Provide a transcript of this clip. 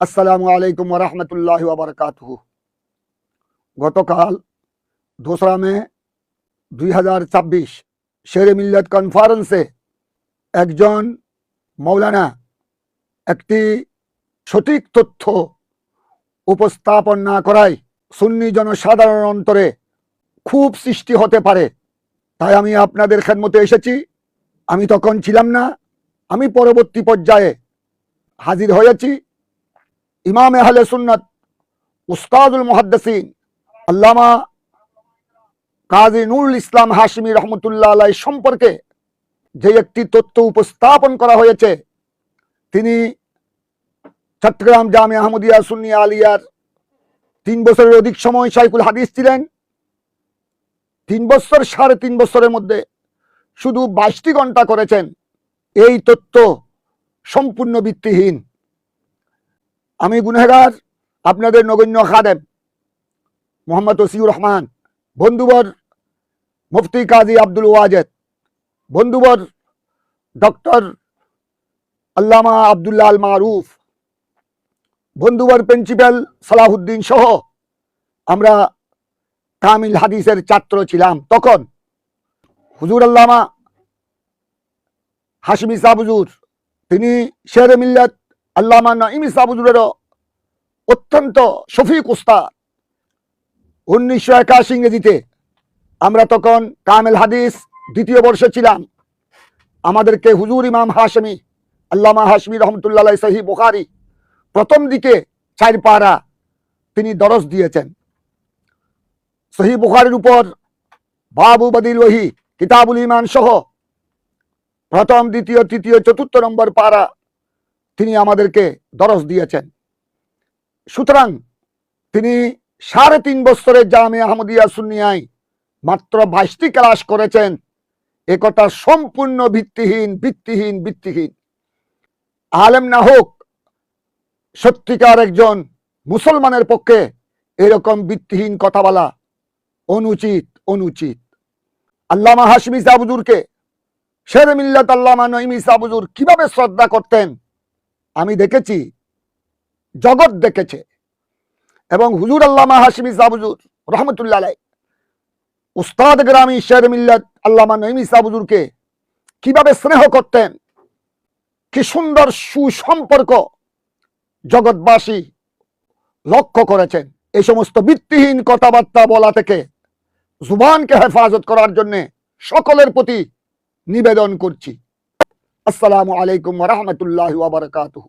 আসসালামু আলাইকুম ওয়া রাহমাতুল্লাহি ওয়া বারাকাতুহু। গতকাল 2 মে 2024 শেরে মিল্লাত কনফারেন্সে একজন মৌলানা একটি সঠিক তথ্য উপস্থাপন না করায় সুন্নি জনসাধারণ অন্তরে খুব সৃষ্টি হতে পারে, তাই আমি আপনাদের খেদমতে এসেছি। আমি তখন ছিলাম না, আমি পরবর্তী পর্যায়ে হাজির হয়েছি। ইমাম আহলে সুন্নাত উস্তাদুল মুহাদ্দিসিন আল্লামা কাজী নুরুল ইসলাম হাশমি রহমতুল্লাহ আলাইহি সম্পর্কে যে একটি তথ্য উপস্থাপন করা হয়েছে, তিনি চট্টগ্রাম জামিয়া আহমদিয়া সুন্নিয়া আলিয়ার 3 বছরের অধিক সময় শাইখুল হাদিস ছিলেন। 3 বছর 3.5 বছরের মধ্যে শুধু 22টি ঘন্টা করেছেন। এই তথ্য সম্পূর্ণ ভিত্তিহীন। আমি গুনহগার, আপনাদের নগণ্য খাদেম মোহাম্মদ ওসিউর রহমান, বন্ধুবর মুফতি কাজী আব্দুল ওয়াজেদ, বন্ধুবর ডক্টর আল্লামা আব্দুল্লাহ আল মারুফ, বন্ধুবর প্রিন্সিপাল সালাহুদ্দিন সহ আমরা কামিল হাদিসের ছাত্র ছিলাম। তখন হুজুর আল্লামা হাশমি সাহেব হুজুর, তিনি শেরে মিল্লাত আল্লামা নাঈমী সাহেব হুজুরেরও অত্যন্ত শফিক উস্তাদ। 1981 ইংরেজিতে আমরা তখন কামিল হাদিস 2য় বর্ষে ছিলাম। আমাদেরকে হুজুর ইমাম হাশমি আল্লামা হাশমি রহমতুল্লাহ আলাইহি সহিহ বুখারী প্রথম দিকে 4 পারা তিনি দরস দিয়েছেন। সহিহ বুখারীর উপর বাবু বদিল ওয়াহি, কিতাবুল ঈমান সহ প্রথম, দ্বিতীয়, তৃতীয়, 4র্থ নম্বর পারা তিনি আমাদেরকে দরস দিয়েছেন। সুতরাং তিনি 3.5 বছরের জামিয়া আহমদিয়া সুন্নিয়ায় মাত্র 22টি ক্লাস করেছেন। একথা সম্পূর্ণ ভিত্তিহীন। আলেম না হোক, সত্যিকার একজন মুসলমানের পক্ষে এরকম ভিত্তিহীন কথা বলা অনুচিত। আল্লামা হাশমি সাহেব হুজুরকে শেরে মিল্লাত আল্লামা নাঈমী সাহেব হুজুর কিভাবে শ্রদ্ধা করতেন আমি দেখেছি, জগৎ দেখেছে। এবং হুজুর আল্লামা হাশমি সাহেব হুজুর রহমতুল্লাহ আলাইহি উস্তাদ গ্রামী শেরে মিল্লাত আল্লামা নাঈমী সাহেব হুজুরকে কিভাবে স্নেহ করতেন, কি সুন্দর সুসম্পর্ক জগৎবাসী লক্ষ্য করেছেন। এই সমস্ত ভিত্তিহীন কথাবার্তা বলা থেকে জুবানকে হেফাজত করার জন্য সকলের প্রতি নিবেদন করছি। আসসালামু আলাইকুম ওয়া রাহমাতুল্লাহি ওয়া বারাকাতুহু।